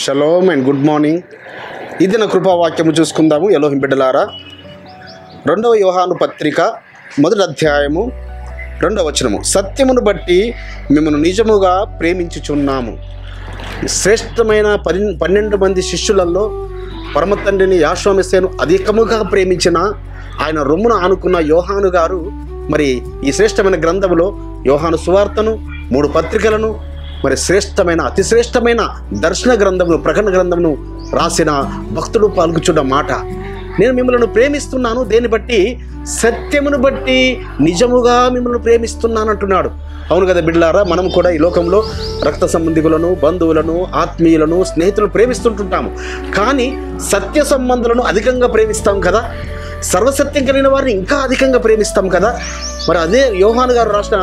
Shalom and good morning. ఇది నా కృపావాక్యము చూసుకుందాము. ఎలోహిం బిడ్డలారా, 2వ యోహాను పత్రిక 1వ అధ్యాయము 2వ వచనము. సత్యమును బట్టి మిమ్మల్ని నిజముగా ప్రేమించుచున్నాము. శ్రేష్టమైన 12 మంది శిష్యులలో పరమ తండ్రిని యాషోమెస్సేను అధికముగా ప్రేమించిన ఆయన రొమ్మును ఆనుకున్న యోహాను గారు మరి ఈ శ్రేష్టమైన గ్రంథములో యోహాను సువార్తను 3 పత్రికలను మరి శ్రేష్టమైన అతి శ్రేష్టమైన దర్శన గ్రంథమును ప్రకటన గ్రంథమును రాసిన భక్తుడు పలుకుచున్న మాట, నేను మిమ్మల్ని ప్రేమిస్తున్నాను, దేని బట్టి? సత్యమును బట్టి నిజముగా మిమ్మల్ని ప్రేమిస్తున్నాను అంటున్నాడు. అవును కదా బిడ్డలారా, మనం కూడా ఈ లోకంలో రక్త సంబంధికులను, బంధువులను, ఆత్మీయులను, స్నేహితులను ప్రేమిస్తుంటుంటాము. కానీ సత్య సంబంధులను అధికంగా ప్రేమిస్తాం కదా, సర్వసత్యం కలిగిన వారిని ఇంకా అధికంగా ప్రేమిస్తాం కదా. మరి అదే యోహాను గారు రాసిన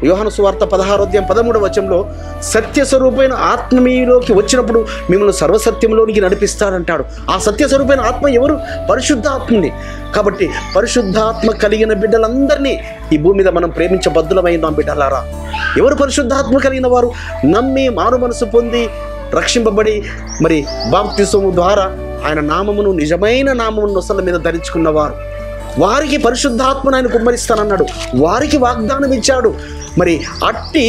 యోహాను సువార్త 16వ అధ్యాయం 13వ వచనంలో సత్యస్వరూపమైన ఆత్మీయులోకి వచ్చినప్పుడు మిమ్మల్ని సర్వసత్యంలోనికి నడిపిస్తాడంటాడు. ఆ సత్యస్వరూపమైన ఆత్మ ఎవరు? పరిశుద్ధాత్మని. కాబట్టి పరిశుద్ధాత్మ కలిగిన బిడ్డలందరినీ ఈ భూమి మీద మనం ప్రేమించబద్దులమైన బిడ్డలారా. ఎవరు పరిశుద్ధాత్మ కలిగిన వారు? నమ్మి మారు మనసు పొంది రక్షింపబడి మరి బాప్తిసము ద్వారా ఆయన నామమును, నిజమైన నామమును నొసల మీద ధరించుకున్నవారు. వారికి పరిశుద్ధాత్మను ఆయన కుమ్మరిస్తానన్నాడు, వారికి వాగ్దానం ఇచ్చాడు. మరి అట్టి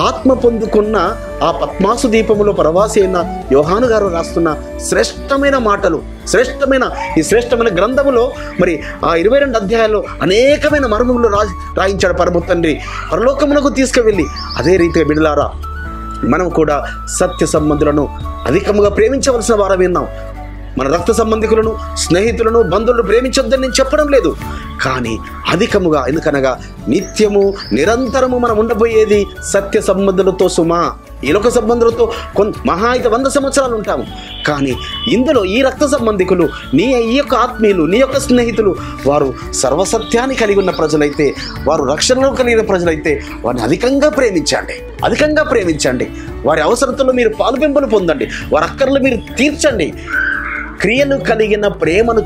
ఆత్మ పొందుకున్న ఆ పద్మాసు దీపములో ప్రవాసి అయిన యోహాను గారు రాస్తున్న శ్రేష్టమైన మాటలు, ఈ శ్రేష్టమైన గ్రంథములో మరి ఆ 22 అధ్యాయాల్లో అనేకమైన మర్మములు రాయించాడు పరమ తండ్రి పరలోకమునకు తీసుకువెళ్ళి. అదే రీతిగా బిడ్డలారా, మనం కూడా సత్య సంబంధులను అధికముగా ప్రేమించవలసిన వారం విన్నాం. మన రక్త సంబంధికులను, స్నేహితులను, బంధువులను ప్రేమించొద్దని నేను చెప్పడం లేదు, కానీ అధికముగా, ఎందుకనగా నిత్యము నిరంతరము మనం ఉండబోయేది సత్య సంబంధులతో సుమా. ఈ లోక సంబంధులతో మహా అయితే 100 సంవత్సరాలు ఉంటాము. కానీ ఇందులో ఈ రక్త సంబంధికులు, ఈ యొక్క ఆత్మీయులు, నీ యొక్క స్నేహితులు, వారు సర్వసత్యాన్ని కలిగి ఉన్న ప్రజలైతే, వారు రక్షణలో కలిగిన ప్రజలైతే వారిని అధికంగా ప్రేమించండి. వారి అవసరతలో మీరు పాలుపెంపులు పొందండి, వారి అక్కర్లు మీరు తీర్చండి. క్రియలు కలిగిన ప్రేమను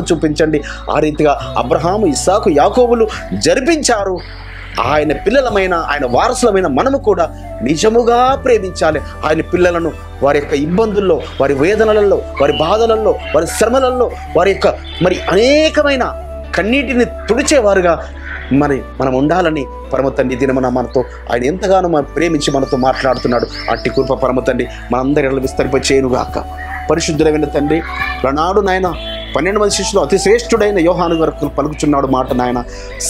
చూపించండి. ఆ రీతిగా అబ్రహాము, ఇస్సాకు, యాకోబులు జరిపించారు. ఆయన పిల్లలమైన, ఆయన వారసులమైన మనము కూడా నిజముగా ప్రేమించాలి. ఆయన పిల్లలను వారి యొక్క ఇబ్బందుల్లో, వారి వేదనలలో, వారి బాధలలో, వారి శ్రమలలో, వారి యొక్క మరి అనేకమైన కన్నీటిని తుడిచేవారుగా మరి మనం ఉండాలని పరమ తండ్రి దినమున మనతో ఆయన ఎంతగానో ప్రేమించి మనతో మాట్లాడుతున్నాడు. అట్టి కృప పరమ తండ్రి మనందరి విస్తరింప చేయనుగాక. పరిశుద్ధుడైన తండ్రి, ప్రనాడు నాయన 12 మంది శిష్యులు అతి శ్రేష్ఠుడైన యోహాను గారు పలుకుచున్నాడు మాట, నాయన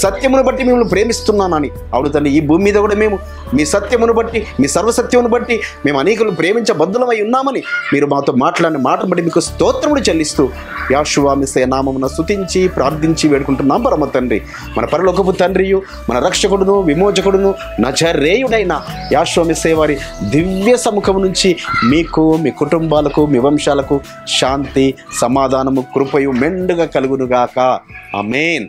సత్యమును బట్టి మిమ్మల్ని ప్రేమిస్తున్నానని. అవును తండ్రి, ఈ భూమి మీద కూడా మేము మీ సత్యమును బట్టి, మీ సర్వసత్యమును బట్టి మేము అనేకులను ప్రేమించబద్దులమై ఉన్నామని మీరు మాతో మాట్లాడిన మాట బట్టి మీకు స్తోత్రములు చెల్లిస్తూ యెహోవా మెస్సీయ నామమున స్తుతించి ప్రార్థించి వేడుకుంటున్నాం పరమ తండ్రి. మన పరలోకపు తండ్రియు, మన రక్షకుడును, విమోచకుడును, నజరేయుడైన యెహోవా మెస్సీయ వారి దివ్య సముఖం నుంచి మీకు, మీ కుటుంబాలకు, మీ వంశాలకు శాంతి, సమాధానము, కృపయు మెండుగా కలుగునుగాక. ఆమేన్.